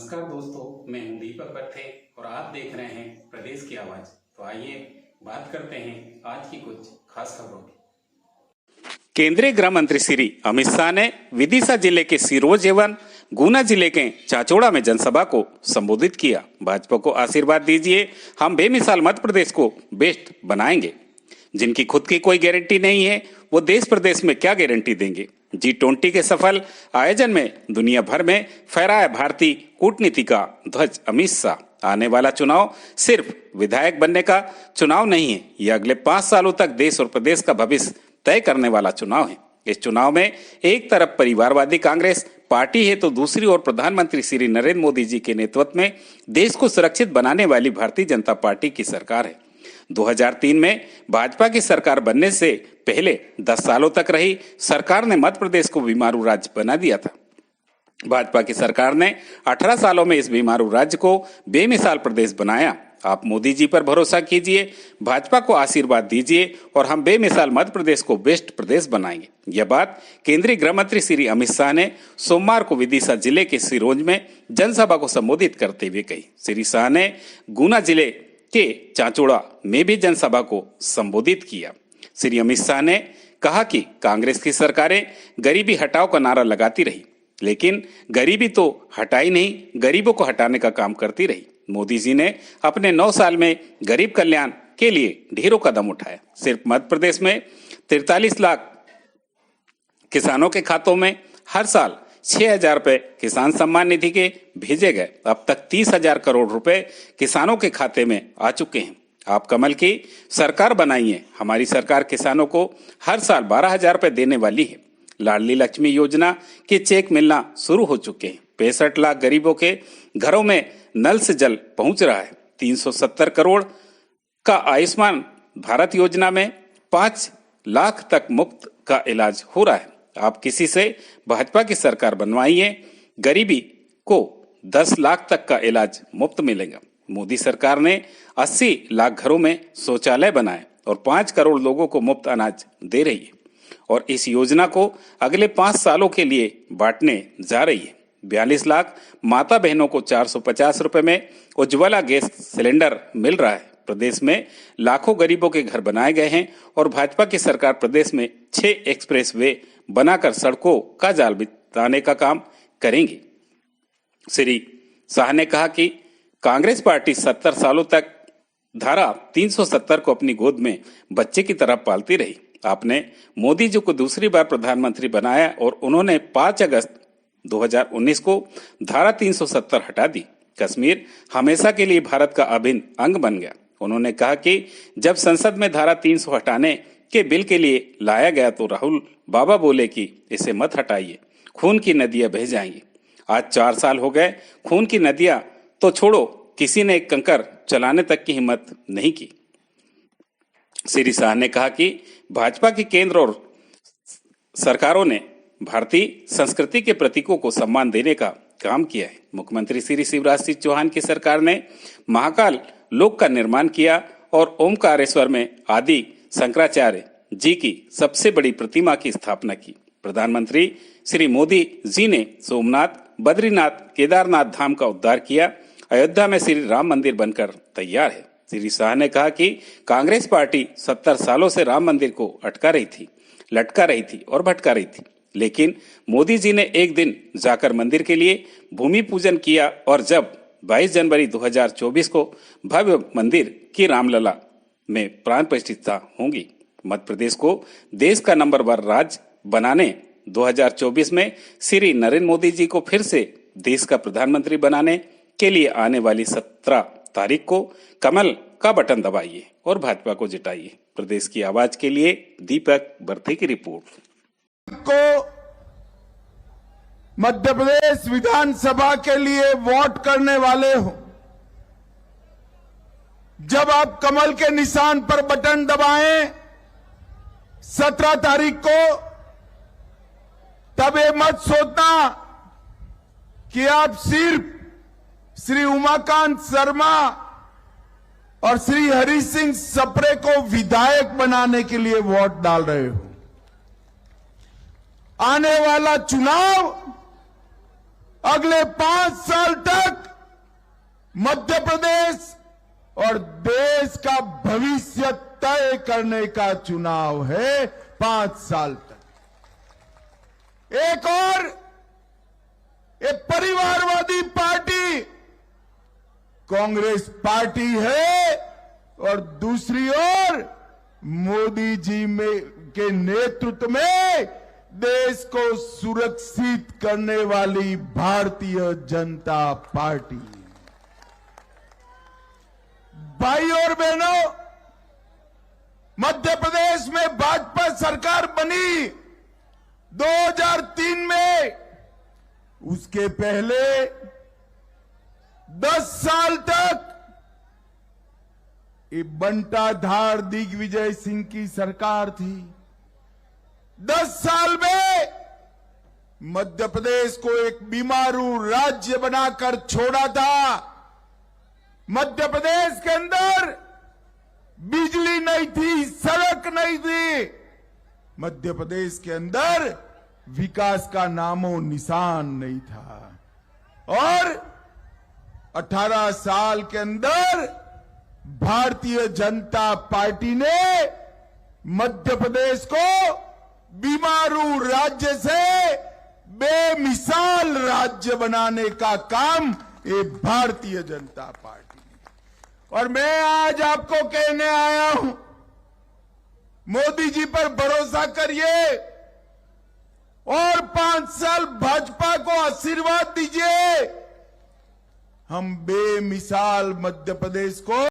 नमस्कार दोस्तों, मैं हूं दीपक पत्थे और आप देख रहे हैं प्रदेश की आवाज। तो आइए बात करते हैं आज की कुछ खास खबरों की। केंद्रीय गृह मंत्री श्री अमित शाह ने विदिशा जिले के सिरोंज एवं गुना जिले के चाचौड़ा में जनसभा को संबोधित किया। भाजपा को आशीर्वाद दीजिए, हम बेमिसाल मध्य प्रदेश को बेस्ट बनाएंगे। जिनकी खुद की कोई गारंटी नहीं है वो देश प्रदेश में क्या गारंटी देंगे। G20 के सफल आयोजन में दुनिया भर में फहराया भारतीय कूटनीति का ध्वज अमित शाह। आने वाला चुनाव सिर्फ विधायक बनने का चुनाव नहीं है, यह अगले 5 सालों तक देश और प्रदेश का भविष्य तय करने वाला चुनाव है। इस चुनाव में एक तरफ परिवारवादी कांग्रेस पार्टी है तो दूसरी ओर प्रधानमंत्री श्री नरेंद्र मोदी जी के नेतृत्व में देश को सुरक्षित बनाने वाली भारतीय जनता पार्टी की सरकार है। 2003 में भाजपा की सरकार बनने से पहले 10 सालों तक रही सरकार ने मध्य प्रदेश को बीमारू राज्य बना दिया था। भाजपा की सरकार ने 18 सालों में इस बीमारू राज्य को बेमिसाल प्रदेश बनाया। आप मोदी जी पर भरोसा कीजिए, भाजपा को आशीर्वाद दीजिए और हम बेमिसाल मध्य प्रदेश को बेस्ट प्रदेश बनाएंगे। यह बात केंद्रीय गृह मंत्री श्री अमित शाह ने सोमवार को विदिशा जिले के सिरोंज में जनसभा को संबोधित करते हुए कही। श्री शाह ने गुना जिले के चाचौड़ा में भी जनसभा को संबोधित किया। श्री अमित शाह ने कहा कि कांग्रेस की सरकारें गरीबी हटाओ का नारा लगाती रही, लेकिन गरीबी तो हटाई नहीं, गरीबों को हटाने का काम करती रही। मोदी जी ने अपने 9 साल में गरीब कल्याण के लिए ढेरों कदम उठाए। सिर्फ मध्य प्रदेश में 43 लाख किसानों के खातों में हर साल 6,000 रुपए किसान सम्मान निधि के भेजे गए। अब तक 30,000 करोड़ रुपए किसानों के खाते में आ चुके हैं। आप कमल की सरकार बनाइए। हमारी सरकार किसानों को हर साल 12,000 रुपए देने वाली है। लाडली लक्ष्मी योजना के चेक मिलना शुरू हो चुके हैं। 65 लाख गरीबों के घरों में नल से जल पहुंच रहा है। 370 करोड़ का आयुष्मान भारत योजना में 5 लाख तक मुफ्त का इलाज हो रहा है। आप किसी से भाजपा की सरकार बनवाइए, गरीबी को 10 लाख तक का इलाज मुफ्त मिलेगा। मोदी सरकार ने 80 लाख घरों में शौचालय बनाए और 5 करोड़ लोगों को मुफ्त अनाज दे रही है और इस योजना को अगले 5 सालों के लिए बांटने जा रही है। 42 लाख माता बहनों को 450 रुपए में उज्ज्वला गैस सिलेंडर मिल रहा है। प्रदेश में लाखों गरीबों के घर बनाए गए हैं और भाजपा की सरकार प्रदेश में 6 एक्सप्रेस वे बनाकर सड़कों का जाल बिछाने का काम करेंगी। श्री शाह ने कहा कि कांग्रेस पार्टी 70 सालों तक धारा 370 को अपनी गोद में बच्चे की तरह पालती रही। आपने मोदी जी को दूसरी बार प्रधानमंत्री बनाया और उन्होंने 5 अगस्त 2019 को धारा 370 हटा दी। कश्मीर हमेशा के लिए भारत का अभिन्न अंग बन गया। उन्होंने कहा कि जब संसद में धारा 300 हटाने के बिल के लिए लाया गया तो राहुल बाबा बोले कि इसे मत हटाइए, खून की नदियां बह जाएंगी। आज 4 साल हो गए, खून की नदियां तो छोड़ो, किसी ने एक कंकर चलाने तक की हिम्मत नहीं की। श्री शाह ने कहा कि भाजपा की केंद्र और सरकारों ने भारतीय संस्कृति के प्रतीकों को सम्मान देने का काम किया है। मुख्यमंत्री श्री शिवराज सिंह चौहान की सरकार ने महाकाल लोक का निर्माण किया और ओमकारेश्वर में आदि शंकराचार्य जी की सबसे बड़ी प्रतिमा की स्थापना की। प्रधानमंत्री श्री मोदी जी ने सोमनाथ, बद्रीनाथ, केदारनाथ धाम का उद्धार किया। अयोध्या में श्री राम मंदिर बनकर तैयार है। श्री शाह ने कहा कि कांग्रेस पार्टी 70 सालों से राम मंदिर को अटका रही थी, लटका रही थी और भटका रही थी, लेकिन मोदी जी ने एक दिन जाकर मंदिर के लिए भूमि पूजन किया और जब 22 जनवरी 2024 को भव्य मंदिर की रामलला में प्राण प्रतिष्ठा होंगी। मध्य प्रदेश को देश का नंबर 1 राज्य बनाने 2024 में श्री नरेंद्र मोदी जी को फिर से देश का प्रधानमंत्री बनाने के लिए आने वाली 17 तारीख को कमल का बटन दबाइए और भाजपा को जिताइए। प्रदेश की आवाज के लिए दीपक बर्थे की रिपोर्ट। को मध्य प्रदेश विधानसभा के लिए वोट करने वाले हो, जब आप कमल के निशान पर बटन दबाएं 17 तारीख को, तब ये मत सोचना कि आप सिर्फ श्री उमाकांत शर्मा और श्री हरि सिंह सप्रे को विधायक बनाने के लिए वोट डाल रहे हो। आने वाला चुनाव अगले 5 साल तक मध्य प्रदेश और देश का भविष्य तय करने का चुनाव है 5 साल तक। एक और एक परिवारवादी पार्टी कांग्रेस पार्टी है और दूसरी ओर मोदी जी के नेतृत्व में देश को सुरक्षित करने वाली भारतीय जनता पार्टी। भाई और बहनों, मध्य प्रदेश में भाजपा सरकार बनी 2003 में, उसके पहले 10 साल तक ये बंटाधार दिग्विजय सिंह की सरकार थी। 10 साल में मध्य प्रदेश को एक बीमारू राज्य बनाकर छोड़ा था। मध्य प्रदेश के अंदर बिजली नहीं थी, सड़क नहीं थी। मध्य प्रदेश के अंदर विकास का नामो निशान नहीं था। और 18 साल के अंदर भारतीय जनता पार्टी ने मध्य प्रदेश को बीमारू राज्य से बेमिसाल राज्य बनाने का काम ये भारतीय जनता पार्टी ने। और मैं आज आपको कहने आया हूं, मोदी जी पर भरोसा करिए और 5 साल भाजपा को आशीर्वाद दीजिए। हम बेमिसाल मध्य प्रदेश को